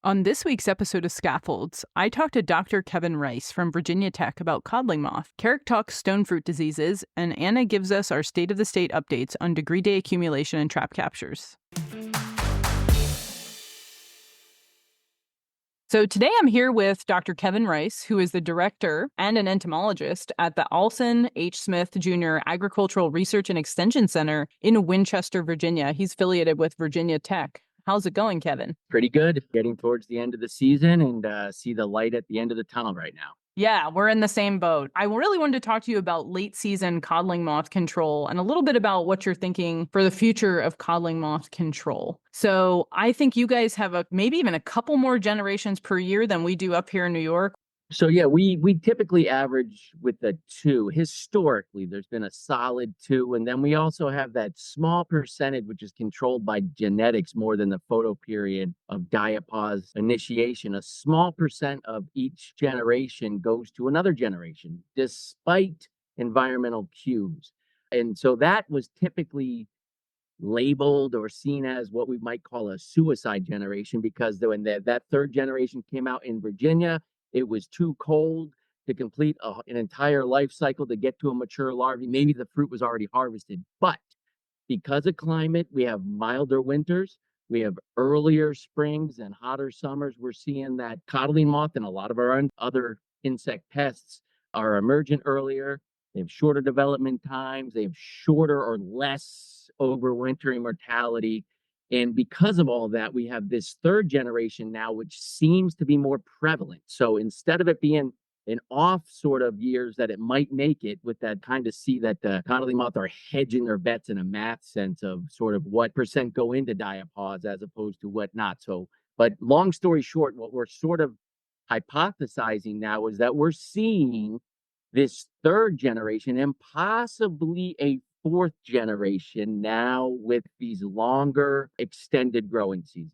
On this week's episode of Scaffolds, I talked to Dr. Kevin Rice from Virginia Tech about codling moth. Carrick talks stone fruit diseases, and Anna gives us our state of the state updates on degree day accumulation and trap captures. So today I'm here with Dr. Kevin Rice, who is the director and an entomologist at the Alson H. Smith Jr. Agricultural Research and Extension Center in Winchester, Virginia. He's affiliated with Virginia Tech. How's it going, Kevin? Pretty good. Getting towards the end of the season and see the light at the end of the tunnel right now. Yeah, we're in the same boat. I really wanted to talk to you about late season codling moth control and a little bit about what you're thinking for the future of codling moth control. So I think you guys have maybe even a couple more generations per year than we do up here in New York. So yeah, we typically average with a 2. Historically, there's been a solid 2, and then we also have that small percentage which is controlled by genetics more than the photoperiod of diapause initiation. A small percent of each generation goes to another generation, despite environmental cues. And so that was typically labeled or seen as what we might call a suicide generation, because when that third generation came out in Virginia, it was too cold to complete an entire life cycle to get to a mature larvae. Maybe the fruit was already harvested, but because of climate, we have milder winters, we have earlier springs and hotter summers. We're seeing that codling moth and a lot of our other insect pests are emergent earlier. They have shorter development times. They have shorter or less overwintering mortality. And because of all that, we have this third generation now, which seems to be more prevalent. So instead of it being an off sort of years that it might make it, with that kind of see that the codling moth are hedging their bets in a math sense of sort of what percent go into diapause as opposed to what not. So, but long story short, what we're sort of hypothesizing now is that we're seeing this third generation and possibly a fourth generation now with these longer extended growing seasons.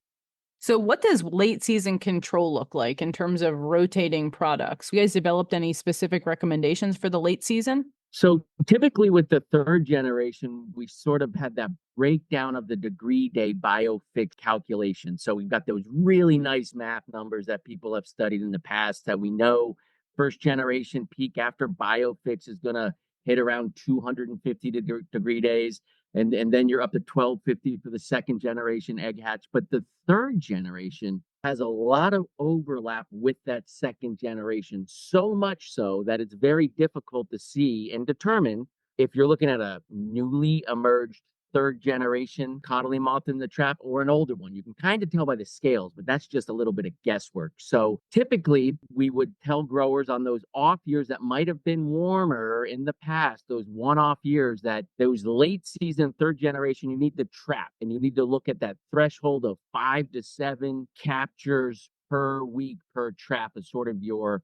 So what does late season control look like in terms of rotating products? You guys developed any specific recommendations for the late season? So typically with the third generation, we sort of had that breakdown of the degree day biofix calculation. So we've got those really nice math numbers that people have studied in the past that we know first generation peak after biofix is going to hit around 250 degree days. And then you're up to 1250 for the second generation egg hatch. But the third generation has a lot of overlap with that second generation, so much so that it's very difficult to see and determine if you're looking at a newly emerged third generation codling moth in the trap or an older one. You can kind of tell by the scales, but that's just a little bit of guesswork. So typically we would tell growers on those off years that might have been warmer in the past, those one-off years, that those late season third generation, you need to trap and you need to look at that threshold of 5 to 7 captures per week per trap as sort of your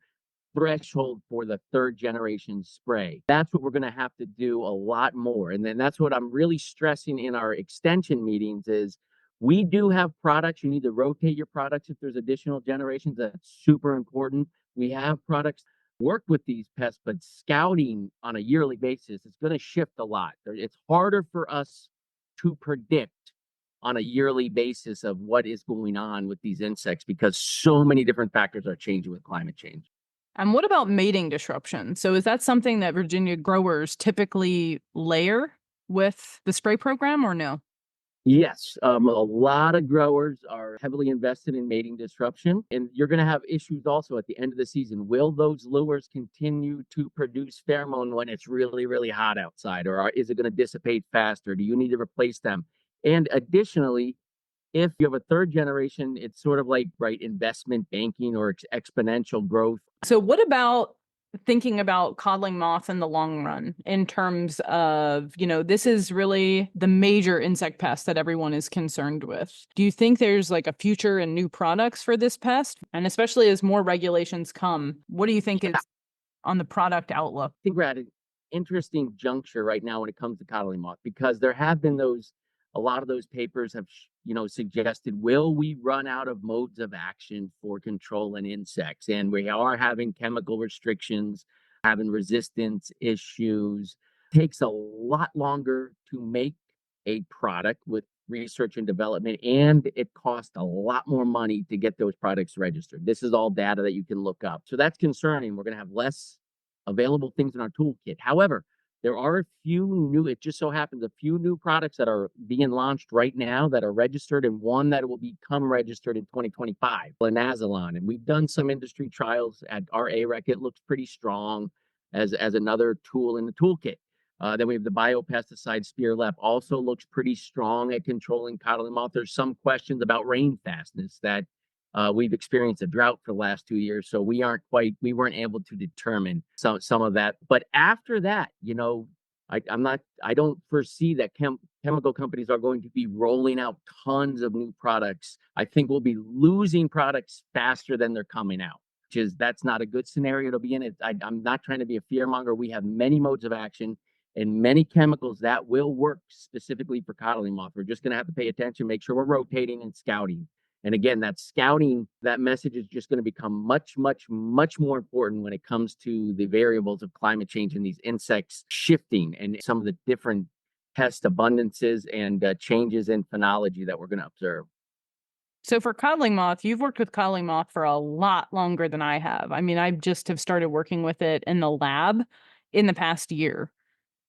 threshold for the third generation spray. That's what we're going to have to do a lot more. And then that's what I'm really stressing in our extension meetings is we do have products. You need to rotate your products if there's additional generations. That's super important. We have products work with these pests, but scouting on a yearly basis is going to shift a lot. It's harder for us to predict on a yearly basis of what is going on with these insects because so many different factors are changing with climate change. And what about mating disruption? So is that something that Virginia growers typically layer with the spray program or no? Yes, a lot of growers are heavily invested in mating disruption, and you're going to have issues also at the end of the season. Will those lures continue to produce pheromone when it's really, really hot outside, or is it going to dissipate faster? Do you need to replace them? And additionally, if you have a third generation, it's sort of like, right, investment banking or exponential growth. So what about thinking about codling moth in the long run in terms of, this is really the major insect pest that everyone is concerned with. Do you think there's like a future in new products for this pest? And especially as more regulations come, what do you think is on the product outlook? I think we're at an interesting juncture right now when it comes to codling moth, because there have been a lot of those papers have, suggested, will we run out of modes of action for controlling insects? And we are having chemical restrictions, having resistance issues. It takes a lot longer to make a product with research and development, and it costs a lot more money to get those products registered. This is all data that you can look up. So that's concerning. We're going to have less available things in our toolkit. However, there are a few new, it just so happens, a few new products that are being launched right now that are registered, and one that will become registered in 2025, Linazolon. And we've done some industry trials at our AREC. It looks pretty strong as another tool in the toolkit. Then we have the biopesticide Spearlep, also looks pretty strong at controlling codling moth. There's some questions about rain fastness that we've experienced a drought for the last 2 years, so we weren't able to determine some of that. But after that, I don't foresee that chemical companies are going to be rolling out tons of new products. I think we'll be losing products faster than they're coming out, that's not a good scenario to be in. I'm not trying to be a fear monger. We have many modes of action and many chemicals that will work specifically for codling moth. We're just going to have to pay attention, make sure we're rotating and scouting. And again, that scouting, that message is just going to become much, much, much more important when it comes to the variables of climate change and these insects shifting and some of the different pest abundances and changes in phenology that we're going to observe. So for codling moth, you've worked with codling moth for a lot longer than I have. I mean, I just have started working with it in the lab in the past year.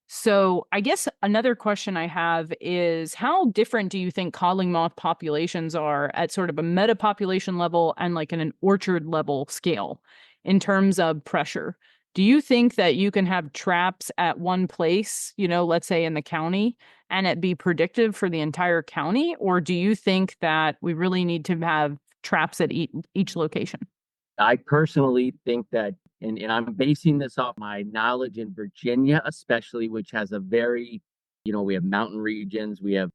So I guess another question I have is, how different do you think codling moth populations are at sort of a meta population level and like in an orchard level scale in terms of pressure? Do you think that you can have traps at one place, let's say in the county, and it be predictive for the entire county? Or do you think that we really need to have traps at each location? I personally think that, and I'm basing this off my knowledge in Virginia, especially, which has a very, we have mountain regions, we have,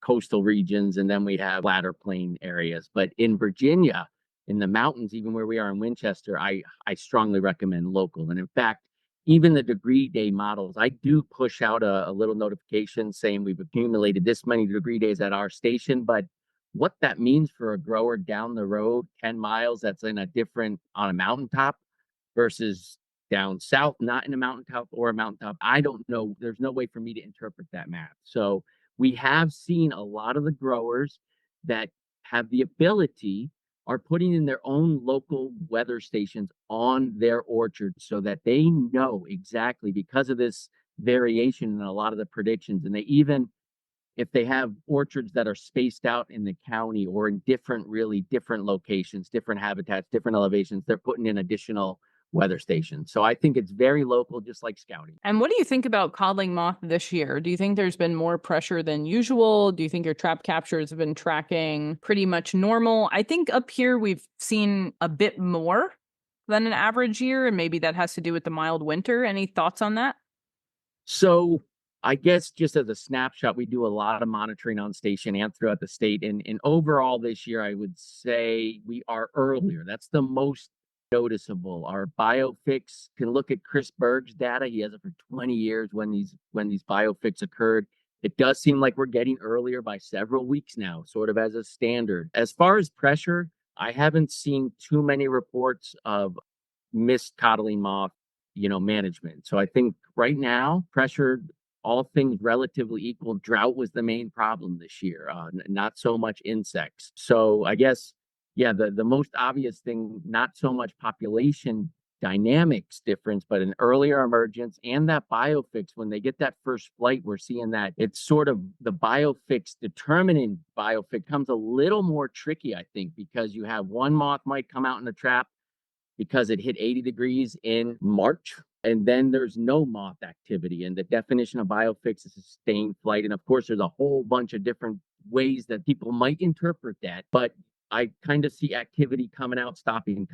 coastal regions, and then we have flatter plain areas. But in Virginia, in the mountains, even where we are in Winchester, I strongly recommend local. And in fact, even the degree day models, I do push out a little notification saying we've accumulated this many degree days at our station. But what that means for a grower down the road, 10 miles, that's on a mountaintop versus down south, not in a mountaintop or a mountaintop, I don't know. There's no way for me to interpret that map. So we have seen a lot of the growers that have the ability are putting in their own local weather stations on their orchards so that they know exactly, because of this variation in a lot of the predictions. And they even, if they have orchards that are spaced out in the county or in really different locations, different habitats, different elevations, they're putting in additional weather stations. So I think it's very local, just like scouting. And what do you think about codling moth this year? Do you think there's been more pressure than usual? Do you think your trap captures have been tracking pretty much normal? I think up here we've seen a bit more than an average year, and maybe that has to do with the mild winter. Any thoughts on that? So I guess just as a snapshot, we do a lot of monitoring on station and throughout the state. And overall this year, I would say we are earlier. That's the most noticeable. Our biofix can look at Chris Berg's data. He has it for 20 years when these biofix occurred. It does seem like we're getting earlier by several weeks now, sort of as a standard. As far as pressure, I haven't seen too many reports of missed coddling moth, management. So I think right now, pressure, all things relatively equal, drought was the main problem this year, not so much insects. So I guess, yeah, the most obvious thing, not so much population dynamics difference, but an earlier emergence and that biofix. When they get that first flight, we're seeing that it's sort of the biofix, determining biofix comes a little more tricky, I think, because you have one moth might come out in the trap because it hit 80 degrees in March, and then there's no moth activity. And the definition of biofix is sustained flight. And of course, there's a whole bunch of different ways that people might interpret that, but I kind of see activity coming out, stopping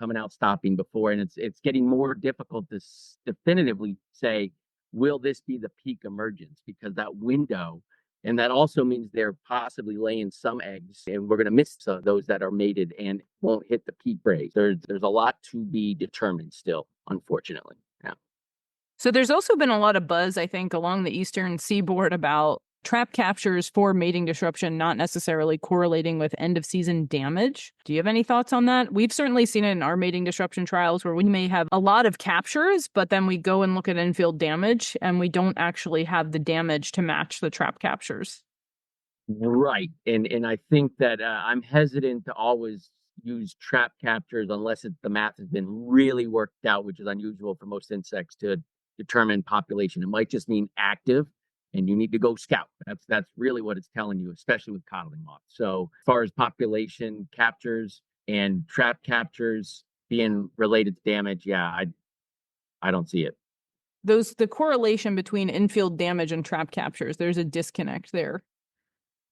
before, and it's getting more difficult to definitively say, will this be the peak emergence? Because that window, and that also means they're possibly laying some eggs, and we're going to miss some of those that are mated and won't hit the peak break. There's a lot to be determined still, unfortunately. Yeah. So there's also been a lot of buzz, I think, along the eastern seaboard about trap captures for mating disruption not necessarily correlating with end of season damage. Do you have any thoughts on that? We've certainly seen it in our mating disruption trials where we may have a lot of captures, but then we go and look at infield damage and we don't actually have the damage to match the trap captures. Right. And I think that I'm hesitant to always use trap captures unless the math has been really worked out, which is unusual for most insects to determine population. It might just mean active and you need to go scout. That's really what it's telling you, especially with codling moths. So as far as population captures and trap captures being related to damage, yeah, I don't see it. The correlation between infield damage and trap captures, there's a disconnect there.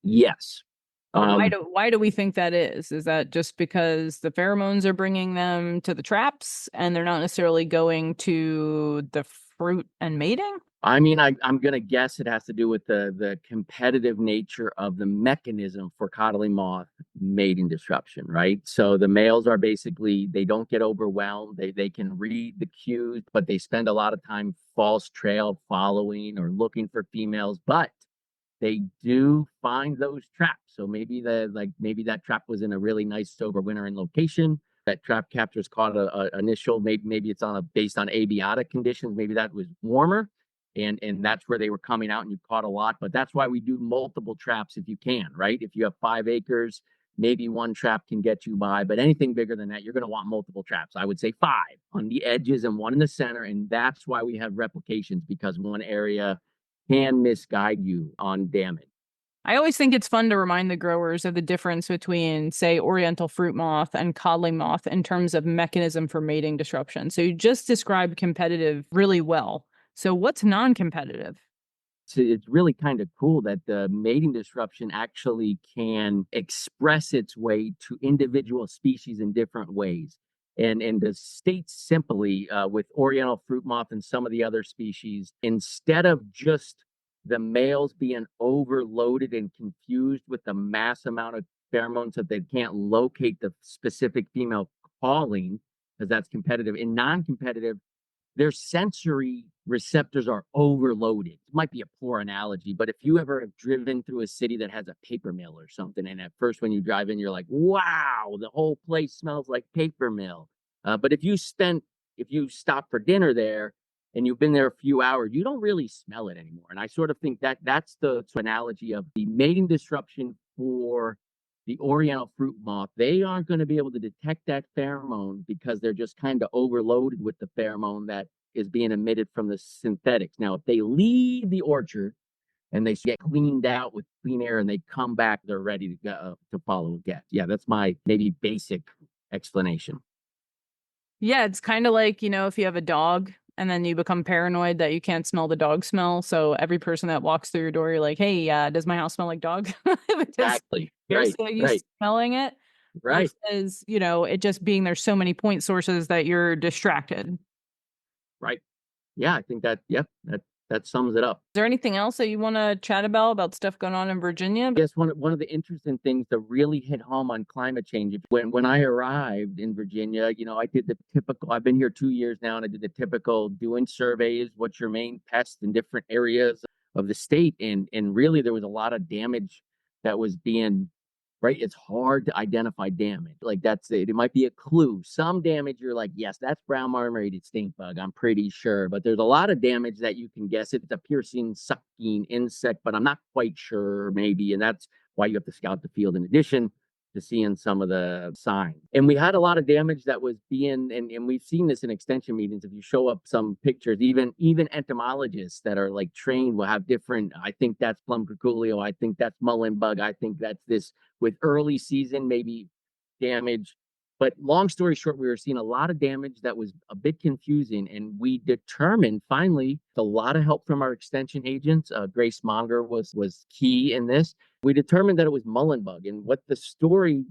Yes. Why do we think that is? Is that just because the pheromones are bringing them to the traps and they're not necessarily going to the fruit and mating? I mean, I'm gonna guess it has to do with the competitive nature of the mechanism for coddling moth mating disruption, right? So the males are basically they don't get overwhelmed. They can read the cues, but they spend a lot of time false trail following or looking for females, but they do find those traps. So maybe that trap was in a really nice overwintering location. That trap captures caught a initial, maybe it's on a based on abiotic conditions. Maybe that was warmer and that's where they were coming out and you caught a lot. But that's why we do multiple traps if you can, right? If you have 5 acres, maybe one trap can get you by, but anything bigger than that, you're going to want multiple traps. I would say 5 on the edges and one in the center. And that's why we have replications, because one area can misguide you on damage. I always think it's fun to remind the growers of the difference between, say, oriental fruit moth and codling moth in terms of mechanism for mating disruption. So you just described competitive really well. So what's non-competitive? So it's really kind of cool that the mating disruption actually can express its way to individual species in different ways. And to state simply, with oriental fruit moth and some of the other species, instead of just the males being overloaded and confused with the mass amount of pheromones that they can't locate the specific female calling, because that's competitive. In non-competitive, their sensory receptors are overloaded. It might be a poor analogy, but if you ever have driven through a city that has a paper mill or something, and at first when you drive in, you're like, wow, the whole place smells like paper mill. But if you stop for dinner there and you've been there a few hours, you don't really smell it anymore. And I sort of think that that's the analogy of the mating disruption for the oriental fruit moth. They aren't going to be able to detect that pheromone because they're just kind of overloaded with the pheromone that is being emitted from the synthetics. Now, if they leave the orchard and they get cleaned out with clean air and they come back, they're ready to go to follow again. Yeah, that's my maybe basic explanation. Yeah, it's kind of like, if you have a dog and then you become paranoid that you can't smell the dog smell. So every person that walks through your door, you're like, hey, does my house smell like dog? Because Exactly. you're Right. so used Right. to smelling it Right. versus, it just being there's so many point sources that you're distracted. Right. Yeah, I think that, yep, that sums it up. Is there anything else that you want to chat about stuff going on in Virginia? Guess one of the interesting things to really hit home on climate change. When I arrived in Virginia, I did the typical. I've been here 2 years now, and I did the typical doing surveys. What's your main pest in different areas of the state? And really, there was a lot of damage that was being right. It's hard to identify damage. Like that's it. It might be a clue. Some damage you're like, yes, that's brown marmorated stink bug. I'm pretty sure. But there's a lot of damage that you can guess it's a piercing, sucking insect, but I'm not quite sure, maybe. And that's why you have to scout the field in addition to seeing some of the signs. And we had a lot of damage that was being, and we've seen this in extension meetings. If you show up some pictures, even entomologists that are like trained will have different, I think that's plum curculio, I think that's mullen bug, I think that's this with early season, maybe damage. But long story short, we were seeing a lot of damage that was a bit confusing. And we determined finally, a lot of help from our extension agents. Grace Monger was key in this. We determined that it was mullen bug. And what the story,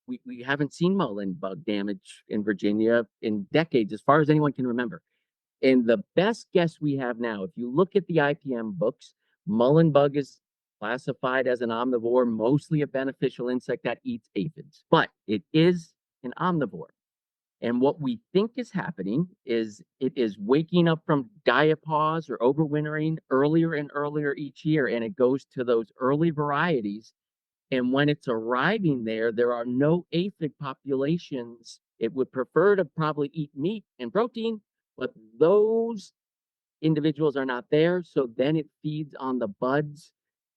we haven't seen mullen bug damage in Virginia in decades, as far as anyone can remember. And the best guess we have now, if you look at the IPM books, mullen bug is classified as an omnivore, mostly a beneficial insect that eats aphids, but it is an omnivore. And what we think is happening is it is waking up from diapause or overwintering earlier and earlier each year, and it goes to those early varieties. And when it's arriving there, there are no aphid populations. It would prefer to probably eat meat and protein, but those individuals are not there. So then it feeds on the buds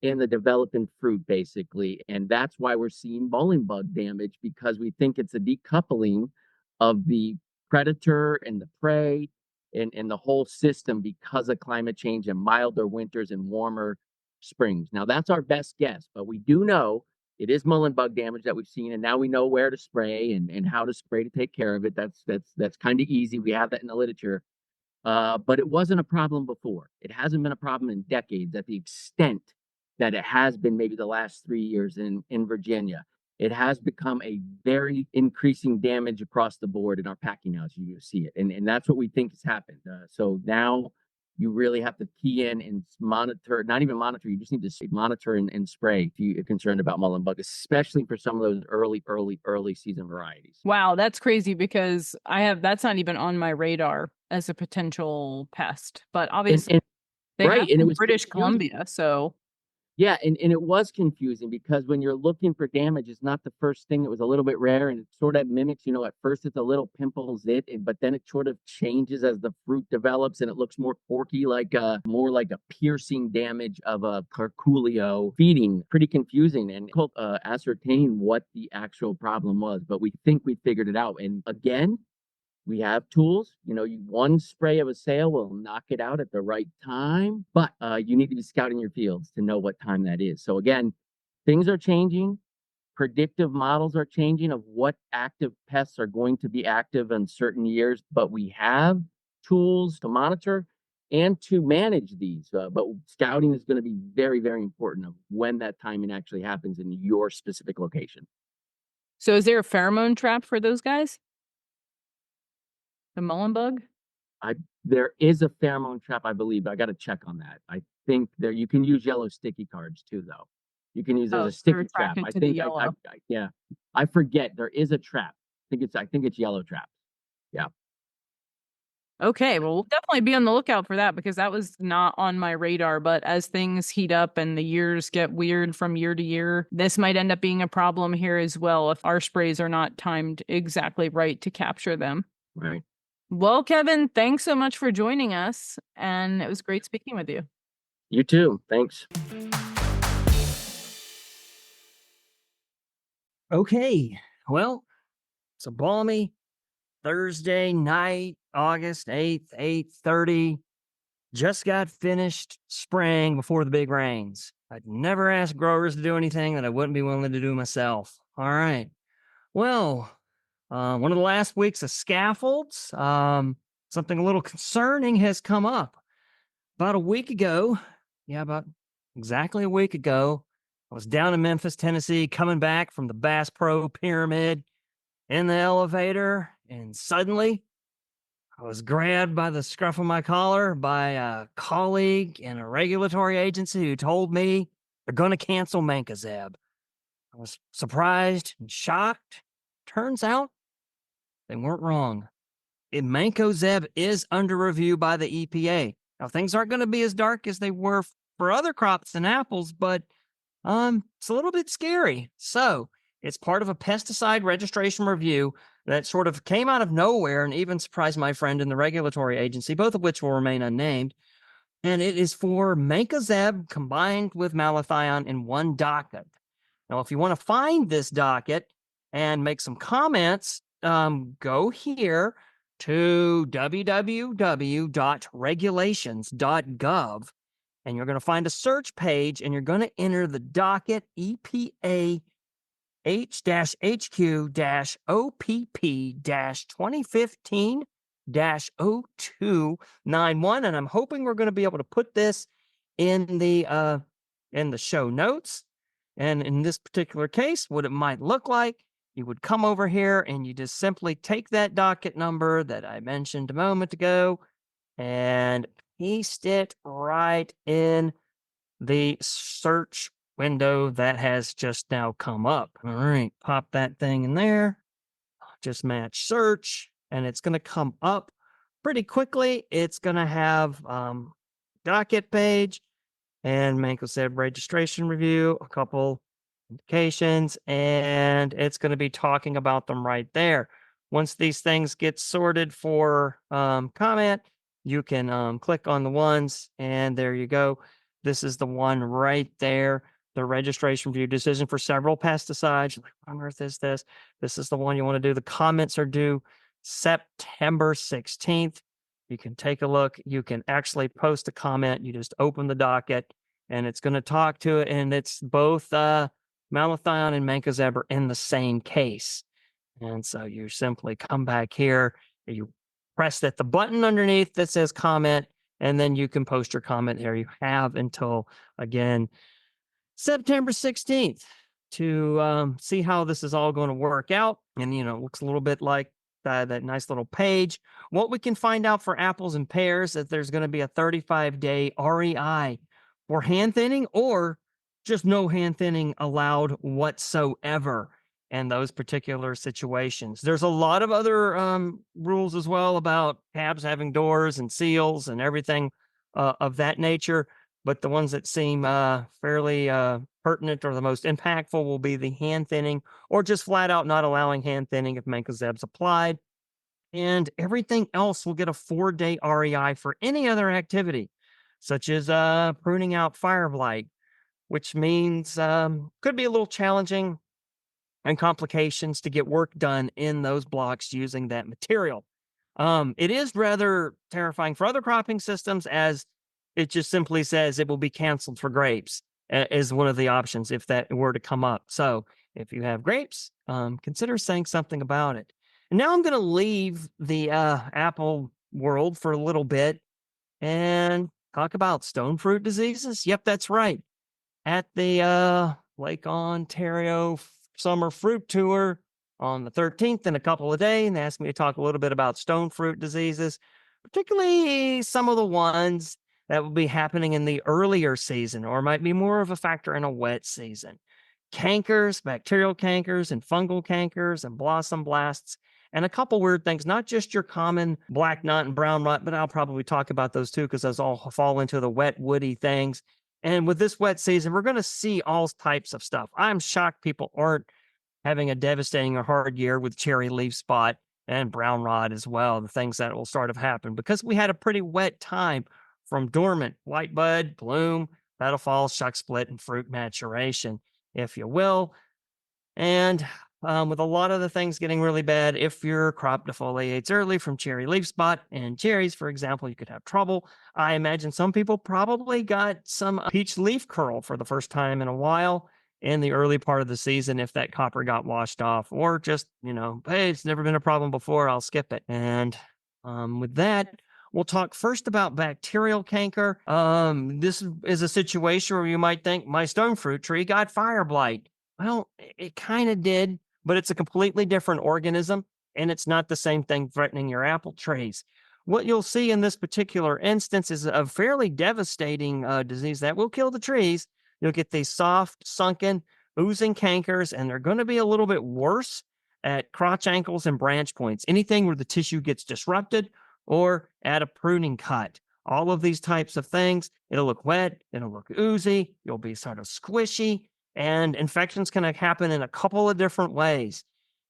and the developing fruit, basically. And that's why we're seeing mulling bug damage, because we think it's a decoupling of the predator and the prey and the whole system because of climate change and milder winters and warmer springs. Now, that's our best guess, but we do know it is mulling bug damage that we've seen, and now we know where to spray and how to spray to take care of it. That's kind of easy. We have that in the literature. But it wasn't a problem before. It hasn't been a problem in decades at the extent that it has been maybe the last 3 years in Virginia. It has become a very increasing damage across the board in our packing house. You see it. And that's what we think has happened. So now you really have to key in and monitor, not even monitor, you just need to monitor and spray if you're concerned about mullein bug, especially for some of those early season varieties. Wow, that's crazy because that's not even on my radar as a potential pest. But obviously they have Right. And it was British confusing. Columbia, so Yeah, and it was confusing because when you're looking for damage, it's not the first thing. It was a little bit rare, and it sort of mimics, at first it's a little pimple zit, but then it sort of changes as the fruit develops, and it looks more porky, more like a piercing damage of a carculio feeding. Pretty confusing, and ascertain what the actual problem was. But we think we figured it out. And again, we have tools. One spray of a sail will knock it out at the right time, but you need to be scouting your fields to know what time that is. So again, things are changing. Predictive models are changing of what active pests are going to be active in certain years, but we have tools to monitor and to manage these. But scouting is going to be very, very important of when that timing actually happens in your specific location. So is there a pheromone trap for those guys? The mullein bug? There is a pheromone trap, I believe. I got to check on that. I think you can use yellow sticky cards too, though. You can use there's a sticky trap. I think yeah. I forget there is a trap. I think it's yellow trap. Yeah. Okay, well, we'll definitely be on the lookout for that because that was not on my radar. But as things heat up and the years get weird from year to year, this might end up being a problem here as well if our sprays are not timed exactly right to capture them. Right. Well, Kevin, thanks so much for joining us, and it was great speaking with you. You too. Thanks. Okay, well, it's a balmy Thursday night, August 8th, 8:30. Just got finished spraying before the big rains. I'd never ask growers to do anything that I wouldn't be willing to do myself. All right. Well, one of the last weeks of scaffolds, something a little concerning has come up. About a week ago, about exactly a week ago, I was down in Memphis, Tennessee, coming back from the Bass Pro Pyramid in the elevator, and suddenly I was grabbed by the scruff of my collar by a colleague in a regulatory agency who told me they're going to cancel Mancozeb. I was surprised and shocked. Turns out they weren't wrong. Mancozeb is under review by the EPA. Now, things aren't going to be as dark as they were for other crops and apples, but it's a little bit scary. So it's part of a pesticide registration review that sort of came out of nowhere and even surprised my friend in the regulatory agency, both of which will remain unnamed. And it is for Mancozeb combined with malathion in one docket. Now, if you want to find this docket and make some comments, go here to www.regulations.gov, and you're going to find a search page, and you're going to enter the docket EPA H-HQ-OPP-2015-0291, and I'm hoping we're going to be able to put this in the show notes. And in this particular case, what it might look like, you would come over here and you just simply take that docket number that I mentioned a moment ago and paste it right in the search window that has just now come up. All right, pop that thing in there, just match search, and it's going to come up pretty quickly. It's going to have docket page and Mancozeb registration review, a couple indications, and it's going to be talking about them right there. Once these things get sorted for comment, you can click on the ones, and there you go. This is the one right there. The registration review decision for several pesticides. You're like, what on earth is this? This is the one you want to do. The comments are due September 16th. You can take a look. You can actually post a comment. You just open the docket and it's going to talk to it. And it's both malathion and mancozeb are in the same case. And so you simply come back here, you press the button underneath that says comment, and then you can post your comment there. You have until, again, September 16th to see how this is all going to work out. And, it looks a little bit like that nice little page. What we can find out for apples and pears is there's going to be a 35-day REI for hand thinning, or just no hand thinning allowed whatsoever in those particular situations. There's a lot of other rules as well about cabs having doors and seals and everything of that nature. But the ones that seem fairly pertinent or the most impactful will be the hand thinning, or just flat out not allowing hand thinning if mancozeb's applied. And everything else will get a 4-day REI for any other activity, such as pruning out fire blight, which means could be a little challenging and complications to get work done in those blocks using that material. It is rather terrifying for other cropping systems, as it just simply says it will be canceled for grapes is one of the options if that were to come up. So if you have grapes, consider saying something about it. And now I'm going to leave the apple world for a little bit and talk about stone fruit diseases. Yep, that's right. At the Lake Ontario Summer Fruit Tour on the 13th in a couple of days, and they asked me to talk a little bit about stone fruit diseases, particularly some of the ones that will be happening in the earlier season or might be more of a factor in a wet season. Cankers, bacterial cankers and fungal cankers and blossom blasts, and a couple weird things, not just your common black knot and brown rot, but I'll probably talk about those too because those all fall into the wet, woody things. And with this wet season, we're going to see all types of stuff. I'm shocked people aren't having a devastating or hard year with cherry leaf spot and brown rot as well, the things that will start to happen because we had a pretty wet time from dormant, white bud, bloom, petal fall, shuck split, and fruit maturation, if you will. And with a lot of the things getting really bad, if your crop defoliates early from cherry leaf spot and cherries, for example, you could have trouble. I imagine some people probably got some peach leaf curl for the first time in a while in the early part of the season if that copper got washed off, or just, hey, it's never been a problem before, I'll skip it. And with that, we'll talk first about bacterial canker. This is a situation where you might think my stone fruit tree got fire blight. Well, it kind of did, but it's a completely different organism, and it's not the same thing threatening your apple trees. What you'll see in this particular instance is a fairly devastating disease that will kill the trees. You'll get these soft, sunken, oozing cankers, and they're going to be a little bit worse at crotch ankles and branch points, anything where the tissue gets disrupted, or at a pruning cut. All of these types of things, it'll look wet, it'll look oozy, you'll be sort of squishy, and infections can happen in a couple of different ways.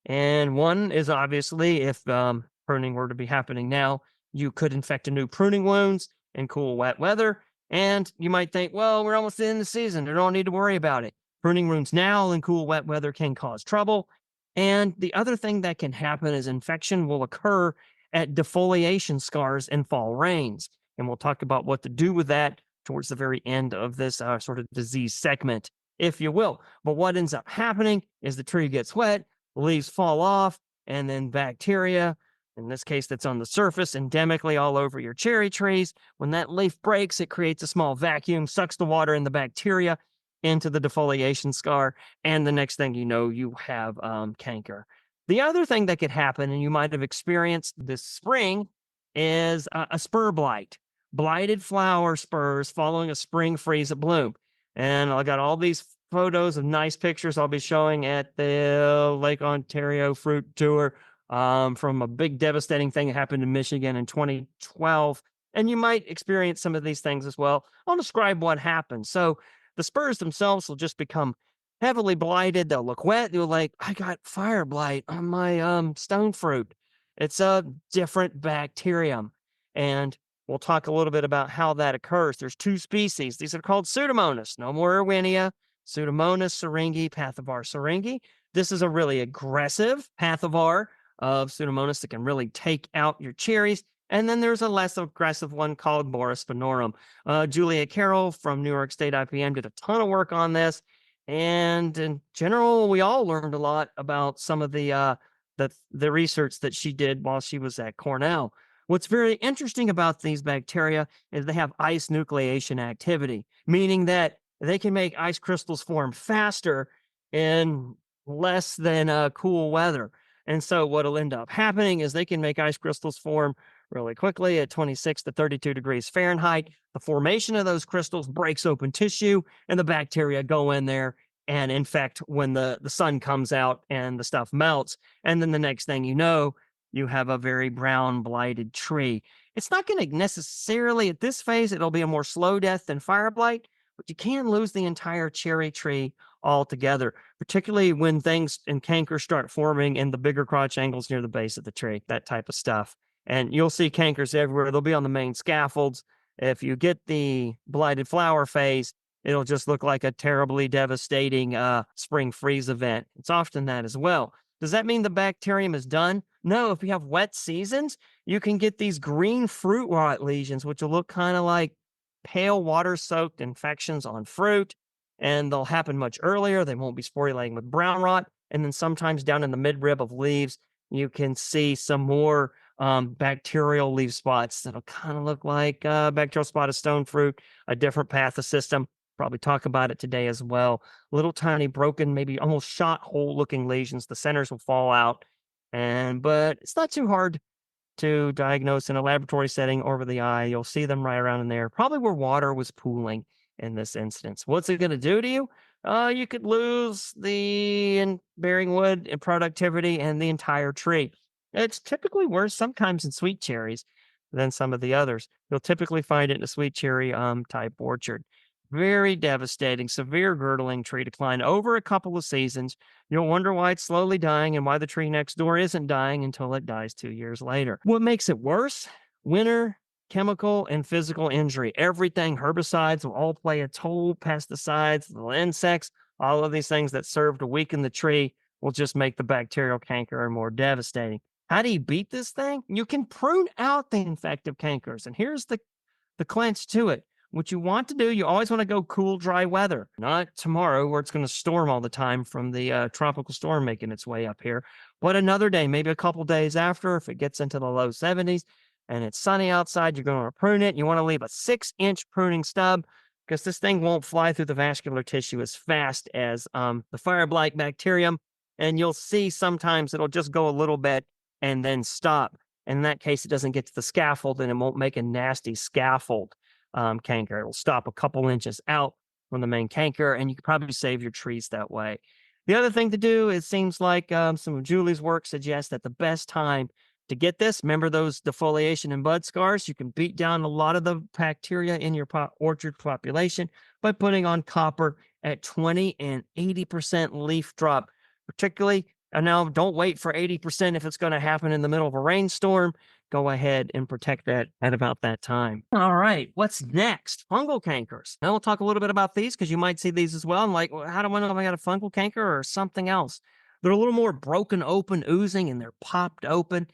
And one is obviously if pruning were to be happening now, you could infect a new pruning wounds in cool, wet weather. And you might think, well, we're almost in the season. I don't need to worry about it. Pruning wounds now in cool, wet weather can cause trouble. And the other thing that can happen is infection will occur at defoliation scars in fall rains. And we'll talk about what to do with that towards the very end of this sort of disease segment, if you will. But what ends up happening is the tree gets wet, leaves fall off, and then bacteria, in this case that's on the surface, endemically all over your cherry trees. When that leaf breaks, it creates a small vacuum, sucks the water and the bacteria into the defoliation scar, and the next thing you know, you have canker. The other thing that could happen, and you might have experienced this spring, is a spur blight. Blighted flower spurs following a spring freeze at bloom. And I got all these photos of nice pictures I'll be showing at the Lake Ontario Fruit Tour from a big devastating thing that happened in Michigan in 2012. And you might experience some of these things as well. I'll describe what happened. So the spurs themselves will just become heavily blighted. They'll look wet. You're like, I got fire blight on my stone fruit. It's a different bacterium. And We'll talk a little bit about how that occurs. There's two species. These are called Pseudomonas. No more Erwinia. Pseudomonas syringae, pathovar syringae. This is a really aggressive pathovar of Pseudomonas that can really take out your cherries. And then there's a less aggressive one called Boris spinorum. Julia Carroll from New York State IPM did a ton of work on this. And in general, we all learned a lot about some of the research that she did while she was at Cornell. What's very interesting about these bacteria is they have ice nucleation activity, meaning that they can make ice crystals form faster in less than cool weather. And so what'll end up happening is they can make ice crystals form really quickly at 26 to 32 degrees Fahrenheit. The formation of those crystals breaks open tissue, and the bacteria go in there and infect when the sun comes out and the stuff melts. And then the next thing you know, you have a very brown blighted tree. It's not going to necessarily, at this phase, it'll be a more slow death than fire blight, but you can lose the entire cherry tree altogether, particularly when things and cankers start forming in the bigger crotch angles near the base of the tree, that type of stuff. And you'll see cankers everywhere. They'll be on the main scaffolds. If you get the blighted flower phase, it'll just look like a terribly devastating spring freeze event. It's often that as well. Does that mean the bacterium is done? No, if you have wet seasons, you can get these green fruit rot lesions, which will look kind of like pale water-soaked infections on fruit, and they'll happen much earlier. They won't be sporulating with brown rot. And then sometimes down in the midrib of leaves, you can see some more bacterial leaf spots that'll kind of look like bacterial spotted stone fruit, a different pathosystem. Probably talk about it today as well. Little tiny broken, maybe almost shot hole looking lesions. The centers will fall out. But it's not too hard to diagnose in a laboratory setting over the eye. You'll see them right around in there, probably where water was pooling in this instance. What's it going to do to you? You could lose the bearing wood and productivity and the entire tree. It's typically worse sometimes in sweet cherries than some of the others. You'll typically find it in a sweet cherry type orchard. Very devastating, severe girdling tree decline over a couple of seasons. You'll wonder why it's slowly dying and why the tree next door isn't dying until it dies 2 years later. What makes it worse? Winter, chemical, and physical injury. Everything, herbicides will all play a toll, pesticides, little insects, all of these things that serve to weaken the tree will just make the bacterial canker more devastating. How do you beat this thing? You can prune out the infective cankers. And here's the clinch to it. What you want to do, you always want to go cool, dry weather, not tomorrow where it's going to storm all the time from the tropical storm making its way up here, but another day, maybe a couple days after, if it gets into the low 70s and it's sunny outside, you're going to prune it. You want to leave a 6-inch pruning stub because this thing won't fly through the vascular tissue as fast as the fire blight bacterium. And you'll see sometimes it'll just go a little bit and then stop. And in that case, it doesn't get to the scaffold and it won't make a nasty scaffold. Canker. It'll stop a couple inches out from the main canker, and you can probably save your trees that way. The other thing to do, it seems like some of Julie's work suggests that the best time to get this, remember those defoliation and bud scars? You can beat down a lot of the bacteria in your orchard population by putting on copper at 20 and 80% leaf drop, particularly. And now don't wait for 80% if it's going to happen in the middle of a rainstorm. Go ahead and protect that at about that time. All right, what's next? Fungal cankers. Now we'll talk a little bit about these because you might see these as well. I'm like, well, how do I know if I got a fungal canker or something else? They're a little more broken open, oozing, and they're popped open,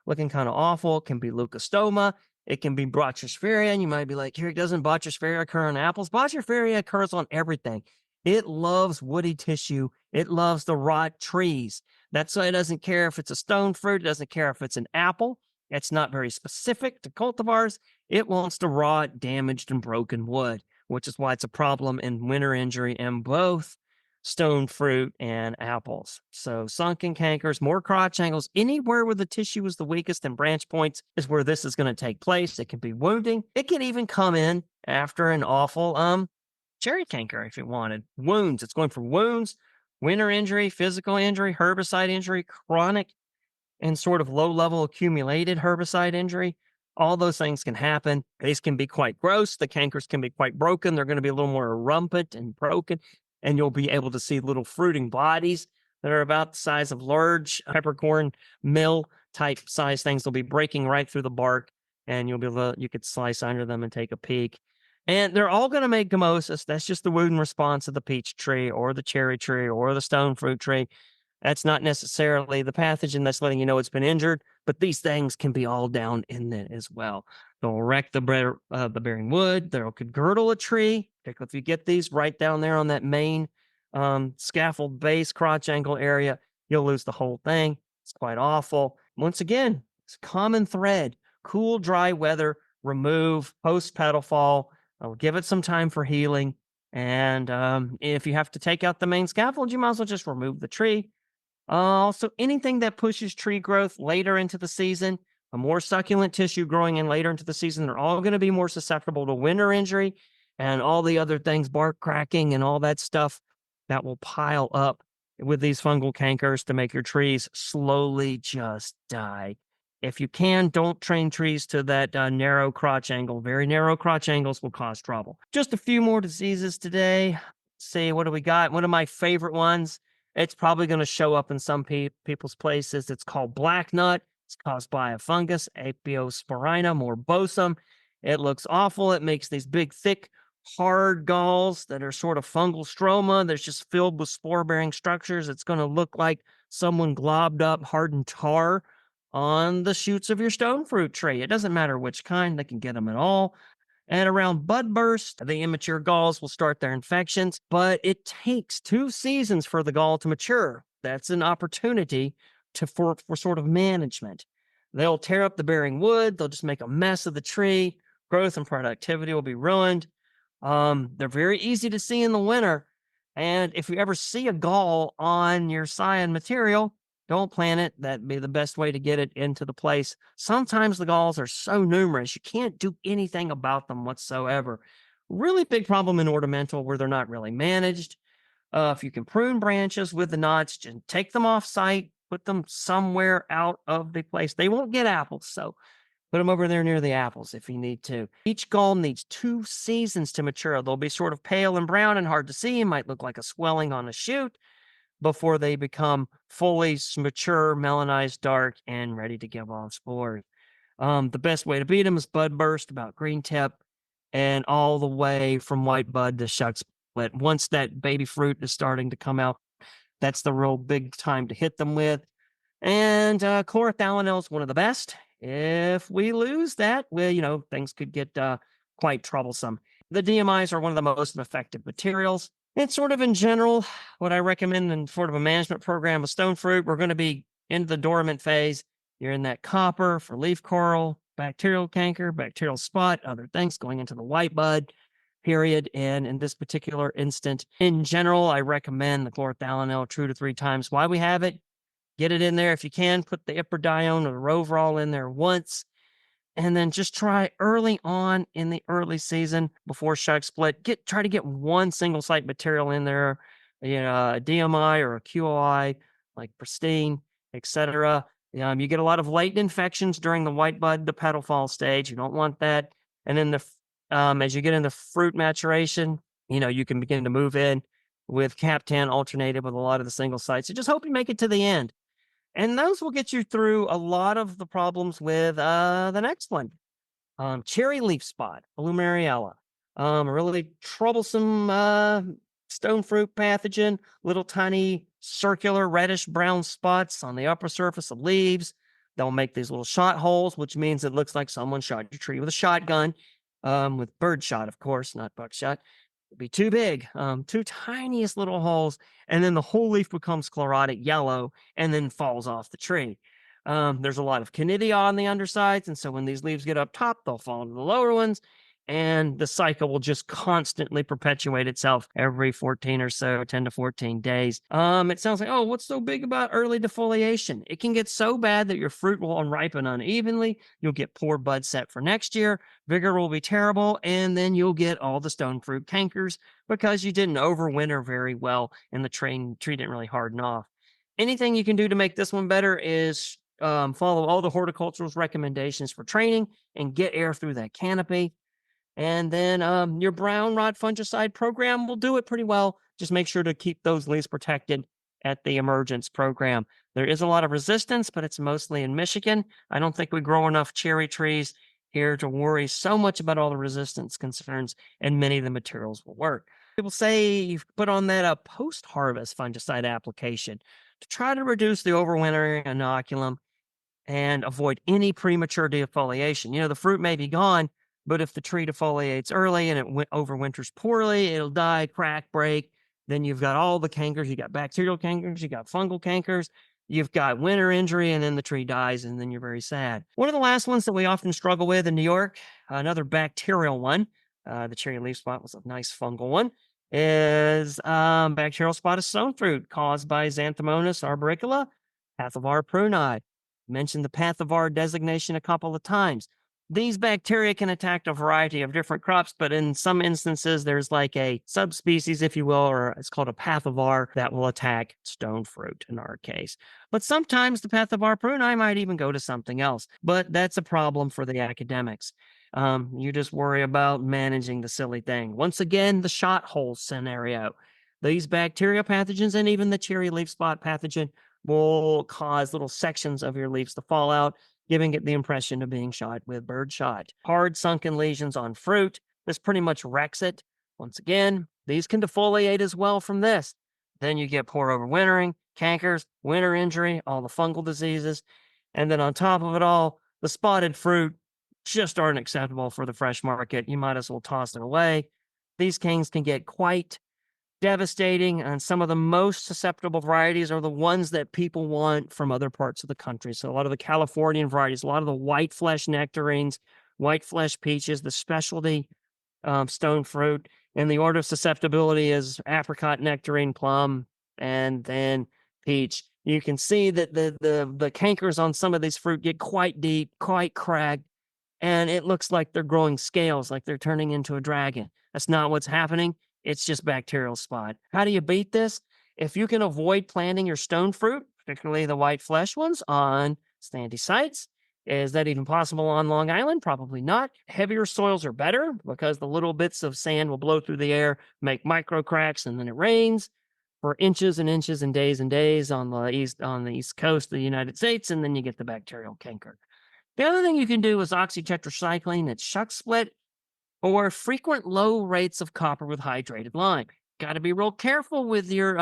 looking kind of awful. It can be leucostoma. It can be Brachysphaeria. And you might be like, here, doesn't Brachysphaeria occur on apples? Brachysphaeria occurs on everything. It loves woody tissue. It loves to rot trees. That's why it doesn't care if it's a stone fruit. It doesn't care if it's an apple. It's not very specific to cultivars. It wants to rot damaged and broken wood, which is why it's a problem in winter injury in both stone fruit and apples. So sunken cankers, more crotch angles, anywhere where the tissue is the weakest and branch points is where this is going to take place. It can be wounding. It can even come in after an awful cherry canker if it wanted. Wounds. It's going for wounds, winter injury, physical injury, herbicide injury, chronic and sort of low-level accumulated herbicide injury. All those things can happen. These can be quite gross. The cankers can be quite broken. They're going to be a little more rampant and broken, and you'll be able to see little fruiting bodies that are about the size of large peppercorn mill type size things. They'll be breaking right through the bark and you could slice under them and take a peek. And they're all going to make gummosis. That's just the wound response of the peach tree or the cherry tree or the stone fruit tree. That's not necessarily the pathogen that's letting you know it's been injured, but these things can be all down in it as well. They'll wreck the bearing wood. They could girdle a tree. Particularly if you get these right down there on that main scaffold base crotch angle area, you'll lose the whole thing. It's quite awful. Once again, it's a common thread. Cool, dry weather, remove post petal fall. I'll give it some time for healing. And if you have to take out the main scaffold, you might as well just remove the tree. Also, anything that pushes tree growth later into the season, a more succulent tissue growing in later into the season, they're all going to be more susceptible to winter injury and all the other things, bark cracking and all that stuff that will pile up with these fungal cankers to make your trees slowly just die. If you can, don't train trees to that narrow crotch angle. Very narrow crotch angles will cause trouble. Just a few more diseases today. Let's see, what do we got? One of my favorite ones. It's probably going to show up in some people's places. It's called black nut. It's caused by a fungus, Apiosporina morbosum. It looks awful. It makes these big, thick, hard galls that are sort of fungal stroma. That's just filled with spore-bearing structures. It's going to look like someone globbed up hardened tar on the shoots of your stone fruit tree. It doesn't matter which kind. They can get them at all. And around bud burst, the immature galls will start their infections, but it takes 2 seasons for the gall to mature. That's an opportunity for sort of management. They'll tear up the bearing wood. They'll just make a mess of the tree. Growth and productivity will be ruined. They're very easy to see in the winter. And if you ever see a gall on your scion material, don't plant it. That'd be the best way to get it into the place. Sometimes the galls are so numerous, you can't do anything about them whatsoever. Really big problem in ornamental where they're not really managed. If you can prune branches with the knots, just take them off site, put them somewhere out of the place. They won't get apples, so put them over there near the apples if you need to. Each gall needs 2 seasons to mature. They'll be sort of pale and brown and hard to see. Might look like a swelling on a shoot before they become fully mature, melanized, dark, and ready to give off spores. The best way to beat them is bud burst, about green tip, and all the way from white bud to shuck split. Once that baby fruit is starting to come out, that's the real big time to hit them with. And chlorothalonil is one of the best. If we lose that, well, things could get quite troublesome. The DMIs are one of the most effective materials. It's sort of in general what I recommend in sort of a management program with stone fruit. We're going to be into the dormant phase. You're in that copper for leaf coral, bacterial canker, bacterial spot, other things going into the white bud period. And in this particular instant, in general, I recommend the chlorothalonil 2 to 3 times. Why we have it, get it in there if you can. Put the iprodione or the roverol in there once. And then just try early on in the early season before shuck split. Try to get one single site material in there, a DMI or a QOI, like pristine, etc. You get a lot of latent infections during the white bud, the petal fall stage. You don't want that. And then as you get into fruit maturation, you can begin to move in with Cap-10 alternated with a lot of the single sites. So just hope you make it to the end. And those will get you through a lot of the problems with the next one. Cherry leaf spot, Blumariella. Really troublesome stone fruit pathogen, little tiny circular reddish brown spots on the upper surface of leaves. They'll make these little shot holes, which means it looks like someone shot your tree with a shotgun, with bird shot, of course, not buckshot. It'd be too big, 2 tiniest little holes, and then the whole leaf becomes sclerotic yellow and then falls off the tree. There's a lot of conidia on the undersides, and so when these leaves get up top, they'll fall into the lower ones, and the cycle will just constantly perpetuate itself every 14 or so, 10 to 14 days. It sounds like, oh, what's so big about early defoliation? It can get so bad that your fruit will unripen unevenly. You'll get poor bud set for next year. Vigor will be terrible, and then you'll get all the stone fruit cankers because you didn't overwinter very well and the tree didn't really harden off. Anything you can do to make this one better is follow all the horticultural's recommendations for training and get air through that canopy. And then your brown rot fungicide program will do it pretty well. Just make sure to keep those leaves protected at the emergence program. There is a lot of resistance, but it's mostly in Michigan. I don't think we grow enough cherry trees here to worry so much about all the resistance concerns, and many of the materials will work. People say you put on that post-harvest fungicide application to try to reduce the overwintering inoculum and avoid any premature defoliation. The fruit may be gone, but if the tree defoliates early and it overwinters poorly, it'll die, crack, break. Then you've got all the cankers. You got bacterial cankers, you got fungal cankers, you've got winter injury, and then the tree dies, and then you're very sad. One of the last ones that we often struggle with in New York, another bacterial one, the cherry leaf spot was a nice fungal one, is bacterial spot of stone fruit caused by Xanthomonas arboricola, Pathovar pruni. Mentioned the Pathovar designation a couple of times. These bacteria can attack a variety of different crops, but in some instances, there's like a subspecies, if you will, or it's called a pathovar that will attack stone fruit in our case. But sometimes the Pathovar pruni might even go to something else, but that's a problem for the academics. You just worry about managing the silly thing. Once again, the shot hole scenario. These bacteria pathogens and even the cherry leaf spot pathogen will cause little sections of your leaves to fall out, giving it the impression of being shot with birdshot. Hard sunken lesions on fruit, this pretty much wrecks it. Once again, these can defoliate as well from this. Then you get poor overwintering, cankers, winter injury, all the fungal diseases. And then on top of it all, the spotted fruit just aren't acceptable for the fresh market. You might as well toss it away. These canes can get quite devastating, and some of the most susceptible varieties are the ones that people want from other parts of the country. So a lot of the Californian varieties, a lot of the white flesh nectarines, white flesh peaches, the specialty stone fruit, and the order of susceptibility is apricot, nectarine, plum, and then peach. You can see that the cankers on some of these fruit get quite deep, quite cracked, and it looks like they're growing scales, like they're turning into a dragon. That's not what's happening. It's just bacterial spot. How do you beat this? If you can avoid planting your stone fruit, particularly the white flesh ones, on sandy sites, is that even possible on Long Island? Probably not. Heavier soils are better because the little bits of sand will blow through the air, make micro cracks, and then it rains for inches and inches and days on the east coast of the United States, and then you get the bacterial canker. The other thing you can do is oxytetracycline at shuck split, or frequent low rates of copper with hydrated lime. Got to be real careful with your,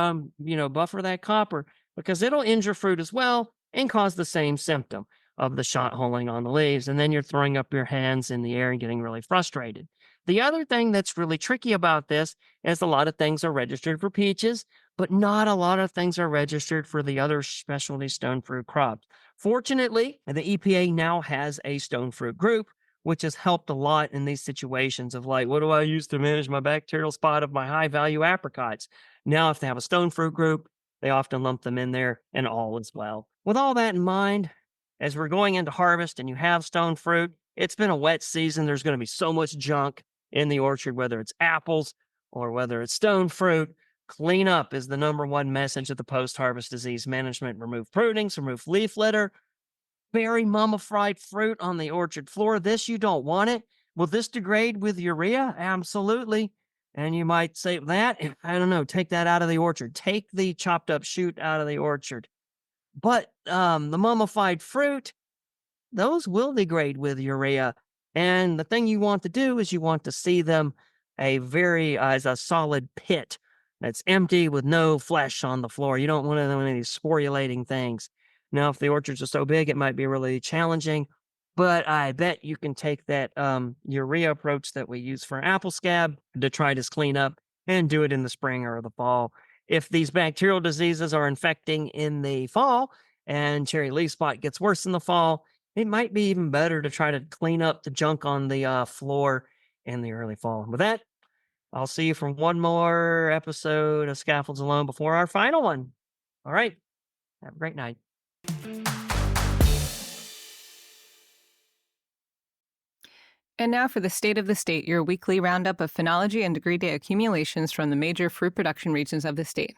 buffer that copper, because it'll injure fruit as well and cause the same symptom of the shot holing on the leaves. And then you're throwing up your hands in the air and getting really frustrated. The other thing that's really tricky about this is a lot of things are registered for peaches, but not a lot of things are registered for the other specialty stone fruit crops. Fortunately, the EPA now has a stone fruit group, which has helped a lot in these situations of like, what do I use to manage my bacterial spot of my high value apricots? Now, if they have a stone fruit group, they often lump them in there, and all is well. With all that in mind, as we're going into harvest and you have stone fruit, it's been a wet season. There's going to be so much junk in the orchard, whether it's apples or whether it's stone fruit. Clean up is the number one message of the post-harvest disease management. Remove prunings, remove leaf litter, bury mummified fruit on the orchard floor. This, you don't want it. Will this degrade with urea? Absolutely. And you might say that, I don't know, take that out of the orchard. Take the chopped up shoot out of the orchard. But the mummified fruit, those will degrade with urea. And the thing you want to do is you want to see them as a solid pit that's empty with no flesh on the floor. You don't want any of these sporulating things. Now, if the orchards are so big, it might be really challenging, but I bet you can take that urea approach that we use for apple scab detritus cleanup and do it in the spring or the fall. If these bacterial diseases are infecting in the fall and cherry leaf spot gets worse in the fall, it might be even better to try to clean up the junk on the floor in the early fall. With that, I'll see you for one more episode of Scaffolds Alone before our final one. All right. Have a great night. And now for the State of the State, your weekly roundup of phenology and degree day accumulations from the major fruit production regions of the state.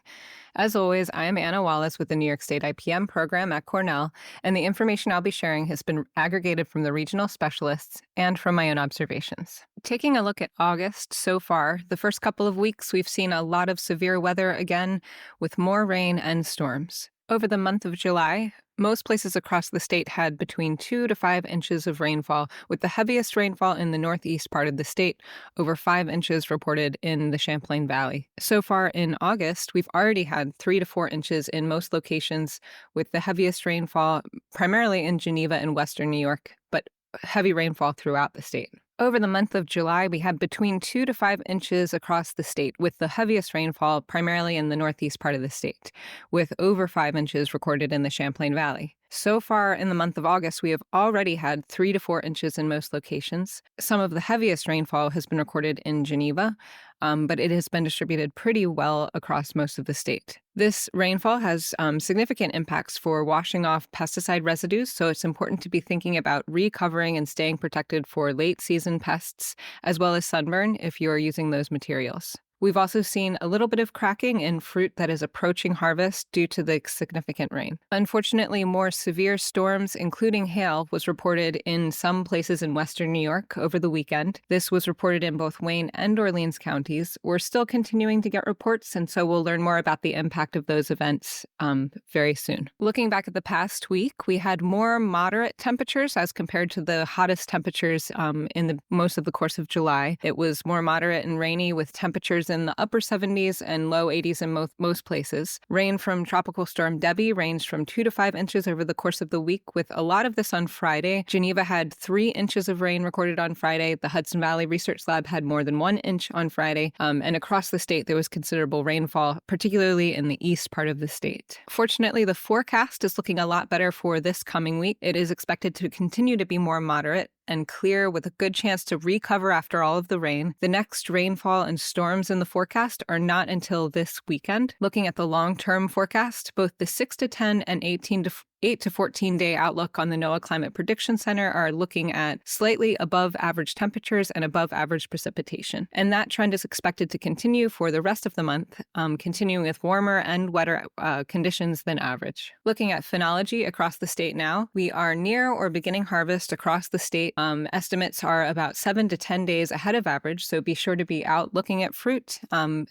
As always, I am Anna Wallace with the New York State IPM program at Cornell, and the information I'll be sharing has been aggregated from the regional specialists and from my own observations. Taking a look at August so far, the first couple of weeks we've seen a lot of severe weather again, with more rain and storms. Over the month of July, Most places across the state had between 2 to 5 inches of rainfall, with the heaviest rainfall in the northeast part of the state, over 5 inches reported in the Champlain Valley. So far in August, we've already had 3 to 4 inches in most locations, with the heaviest rainfall primarily in Geneva and western New York, but heavy rainfall throughout the state. Over the month of July, we had between 2 to 5 inches across the state, with the heaviest rainfall primarily in the northeast part of the state, with over 5 inches recorded in the Champlain Valley. So far in the month of August, we have already had 3 to 4 inches in most locations. Some of the heaviest rainfall has been recorded in Geneva, but it has been distributed pretty well across most of the state. This rainfall has significant impacts for washing off pesticide residues, so it's important to be thinking about recovering and staying protected for late season pests, as well as sunburn if you are using those materials. We've also seen a little bit of cracking in fruit that is approaching harvest due to the significant rain. Unfortunately, more severe storms, including hail, was reported in some places in western New York over the weekend. This was reported in both Wayne and Orleans counties. We're still continuing to get reports, and so we'll learn more about the impact of those events very soon. Looking back at the past week, we had more moderate temperatures as compared to the hottest temperatures in most of the course of July. It was more moderate and rainy, with temperatures in the upper 70s and low 80s in most places. Rain from Tropical Storm Debbie ranged from 2 to 5 inches over the course of the week, with a lot of this on Friday. Geneva had 3 inches of rain recorded on Friday. The Hudson Valley Research Lab had more than 1 inch on Friday. And across the state, there was considerable rainfall, particularly in the east part of the state. Fortunately, the forecast is looking a lot better for this coming week. It is expected to continue to be more moderate and clear, with a good chance to recover after all of the rain. The next rainfall and storms in the forecast are not until this weekend. Looking at the long-term forecast, both the 6 to 10 and 8 to 14 day outlook on the NOAA Climate Prediction Center are looking at slightly above average temperatures and above average precipitation. And that trend is expected to continue for the rest of the month, continuing with warmer and wetter conditions than average. Looking at phenology across the state now, we are near or beginning harvest across the state. Estimates are about 7 to 10 days ahead of average, so be sure to be out looking at fruit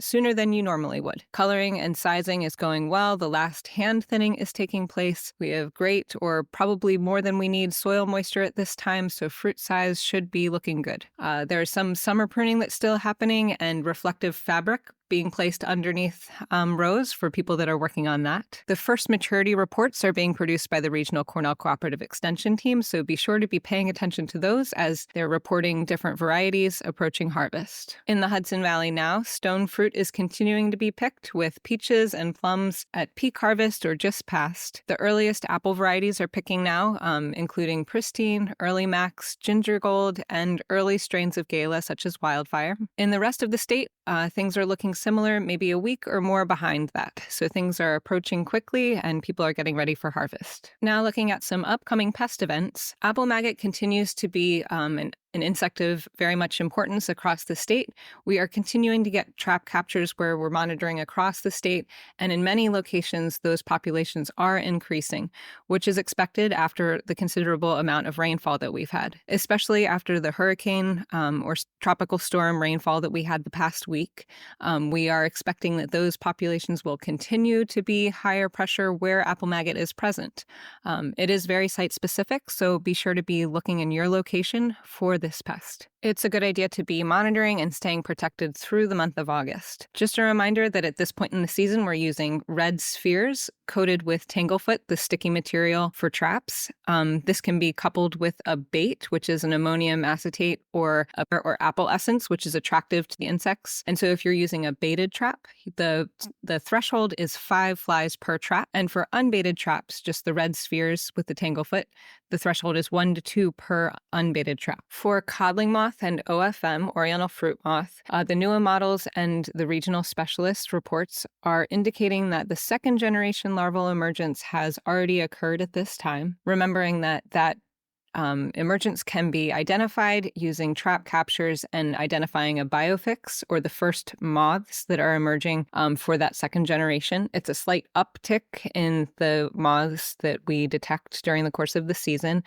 sooner than you normally would. Coloring and sizing is going well. The last hand thinning is taking place. We have great, or probably more than we need, soil moisture at this time, so fruit size should be looking good. There's some summer pruning that's still happening, and reflective fabric being placed underneath rows for people that are working on that. The first maturity reports are being produced by the Regional Cornell Cooperative Extension Team, so be sure to be paying attention to those as they're reporting different varieties approaching harvest. In the Hudson Valley now, stone fruit is continuing to be picked, with peaches and plums at peak harvest or just past. The earliest apple varieties are picking now, including Pristine, Early Max, Ginger Gold, and early strains of Gala such as Wildfire. In the rest of the state, things are looking similar, maybe a week or more behind that. So things are approaching quickly and people are getting ready for harvest. Now looking at some upcoming pest events, apple maggot continues to be an insect of very much importance across the state. We are continuing to get trap captures where we're monitoring across the state, and in many locations, those populations are increasing, which is expected after the considerable amount of rainfall that we've had, especially after the hurricane or tropical storm rainfall that we had the past week. We are expecting that those populations will continue to be higher pressure where apple maggot is present. It is very site specific, so be sure to be looking in your location for this pest. It's a good idea to be monitoring and staying protected through the month of August. Just a reminder that at this point in the season, we're using red spheres coated with tanglefoot, the sticky material for traps. This can be coupled with a bait, which is an ammonium acetate, or apple essence, which is attractive to the insects. And so if you're using a baited trap, the threshold is 5 flies per trap. And for unbaited traps, just the red spheres with the tanglefoot, the threshold is 1 to 2 per unbaited trap. For codling moth and OFM, Oriental fruit moth, the NEWA models and the regional specialist reports are indicating that the second generation larval emergence has already occurred at this time, remembering that emergence can be identified using trap captures and identifying a biofix, or the first moths that are emerging for that second generation. It's a slight uptick in the moths that we detect during the course of the season.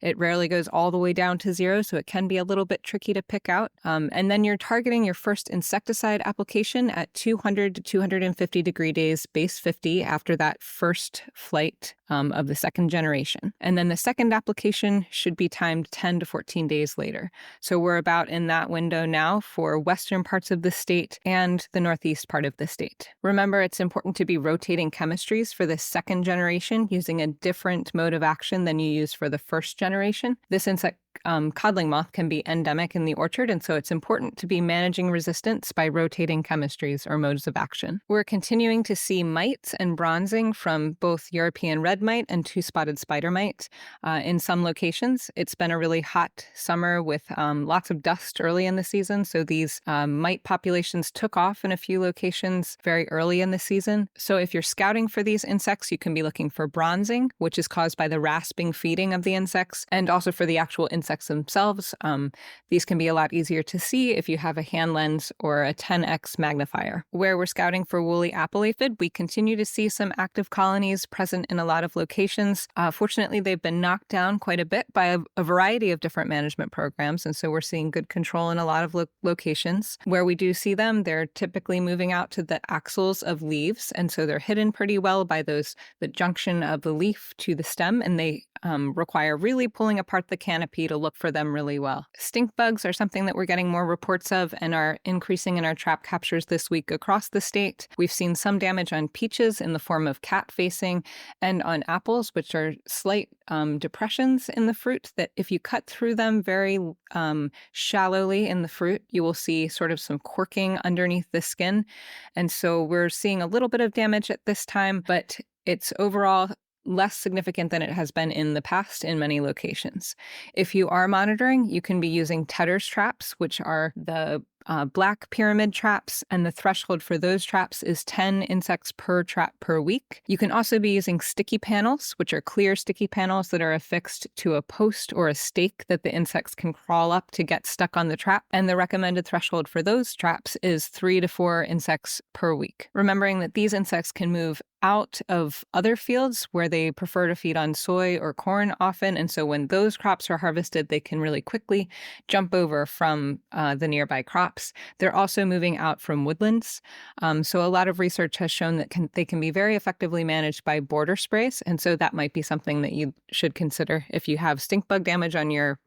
It rarely goes all the way down to 0, so it can be a little bit tricky to pick out. And then you're targeting your first insecticide application at 200 to 250 degree days, base 50, after that first flight of the second generation. And then the second application should be timed 10 to 14 days later. So we're about in that window now for western parts of the state and the northeast part of the state. Remember, it's important to be rotating chemistries for the second generation using a different mode of action than you use for the first generation. This insect codling moth can be endemic in the orchard, and so it's important to be managing resistance by rotating chemistries or modes of action. We're continuing to see mites and bronzing from both European red mite and two-spotted spider mite in some locations. It's been a really hot summer with lots of dust early in the season, so these mite populations took off in a few locations very early in the season. So if you're scouting for these insects, you can be looking for bronzing, which is caused by the rasping feeding of the insects, and also for the actual insects themselves. These can be a lot easier to see if you have a hand lens or a 10x magnifier. Where we're scouting for woolly apple aphid, we continue to see some active colonies present in a lot of locations. Fortunately, they've been knocked down quite a bit by a variety of different management programs, and so we're seeing good control in a lot of locations. Where we do see them, they're typically moving out to the axils of leaves, and so they're hidden pretty well by the junction of the leaf to the stem, and they require really pulling apart the canopy to look for them really well. Stink bugs are something that we're getting more reports of and are increasing in our trap captures this week across the state. We've seen some damage on peaches in the form of cat facing and on apples, which are slight depressions in the fruit that if you cut through them very shallowly in the fruit, you will see sort of some corking underneath the skin. And so we're seeing a little bit of damage at this time, but it's overall less significant than it has been in the past in many locations. If you are monitoring, you can be using Tedder's traps, which are the black pyramid traps, and the threshold for those traps is 10 insects per trap per week. You can also be using sticky panels, which are clear sticky panels that are affixed to a post or a stake that the insects can crawl up to get stuck on the trap. And the recommended threshold for those traps is 3 to 4 insects per week. Remembering that these insects can move out of other fields where they prefer to feed on soy or corn often. And so when those crops are harvested, they can really quickly jump over from the nearby crops. They're also moving out from woodlands. So a lot of research has shown that they can be very effectively managed by border sprays. And so that might be something that you should consider if you have stink bug damage on your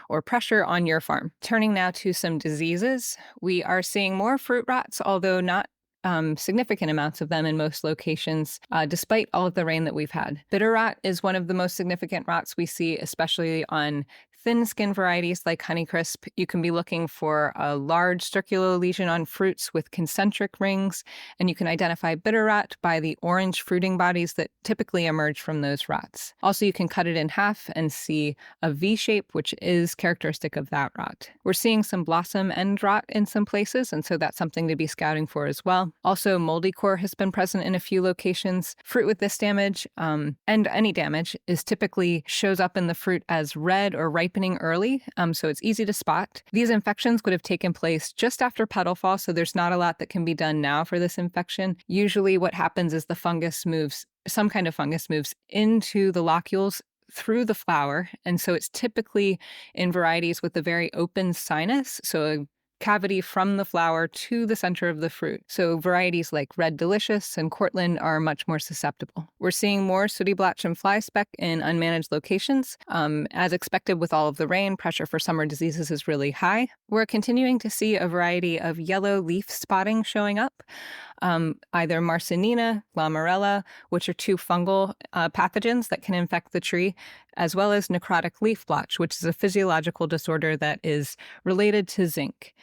or pressure on your farm. Turning now to some diseases, we are seeing more fruit rots, although not significant amounts of them in most locations, despite all of the rain that we've had. Bitter rot is one of the most significant rots we see, especially on thin skin varieties like Honeycrisp. You can be looking for a large circular lesion on fruits with concentric rings, and you can identify bitter rot by the orange fruiting bodies that typically emerge from those rots. Also, you can cut it in half and see a V shape, which is characteristic of that rot. We're seeing some blossom end rot in some places, and so that's something to be scouting for as well. Also, moldy core has been present in a few locations. Fruit with this damage and any damage is typically shows up in the fruit as red or ripening early, so it's easy to spot. These infections would have taken place just after petal fall, so there's not a lot that can be done now for this infection. Usually what happens is some kind of fungus moves into the locules through the flower, and so it's typically in varieties with a very open sinus, so a cavity from the flower to the center of the fruit. So varieties like Red Delicious and Cortland are much more susceptible. We're seeing more sooty blotch and fly speck in unmanaged locations. As expected with all of the rain, pressure for summer diseases is really high. We're continuing to see a variety of yellow leaf spotting showing up. Either Marcinina, Glomerella, which are two fungal pathogens that can infect the tree, as well as necrotic leaf blotch, which is a physiological disorder that is related to zinc.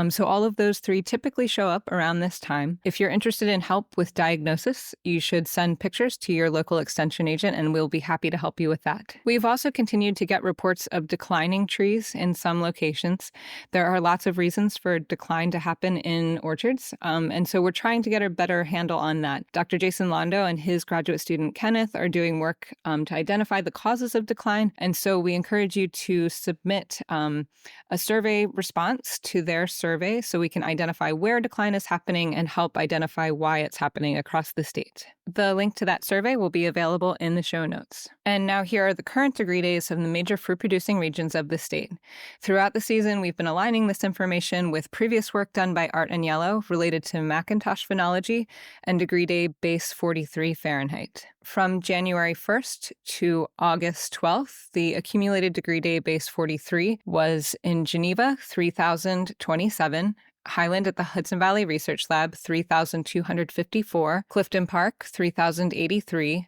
So all of those three typically show up around this time. If you're interested in help with diagnosis, you should send pictures to your local extension agent, and we'll be happy to help you with that. We've also continued to get reports of declining trees in some locations. There are lots of reasons for decline to happen in orchards, and so we're trying to get a better handle on that. Dr. Jason Londo and his graduate student Kenneth are doing work to identify the causes of decline, and so we encourage you to submit a survey response to their survey so we can identify where decline is happening and help identify why it's happening across the state. The link to that survey will be available in the show notes. And now here are the current degree days of the major fruit-producing regions of the state. Throughout the season, we've been aligning this information with previous work done by Art and Yellow related to Macintosh phenology and degree day base 43 Fahrenheit. From January 1st to August 12th, the accumulated degree day base 43 was in Geneva, 3,027, Highland at the Hudson Valley Research Lab, 3,254, Clifton Park, 3,083,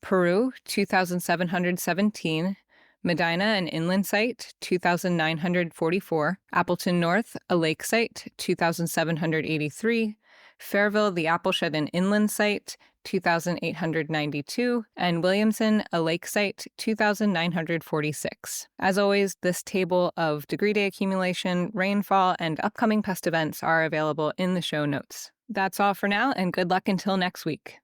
Peru, 2,717, Medina, an inland site, 2,944, Appleton North, a lake site, 2,783, Fairville, the Appleshed, an inland site, 2,892, and Williamson, a lake site, 2,946. As always, this table of degree day accumulation, rainfall, and upcoming pest events are available in the show notes. That's all for now, and good luck until next week.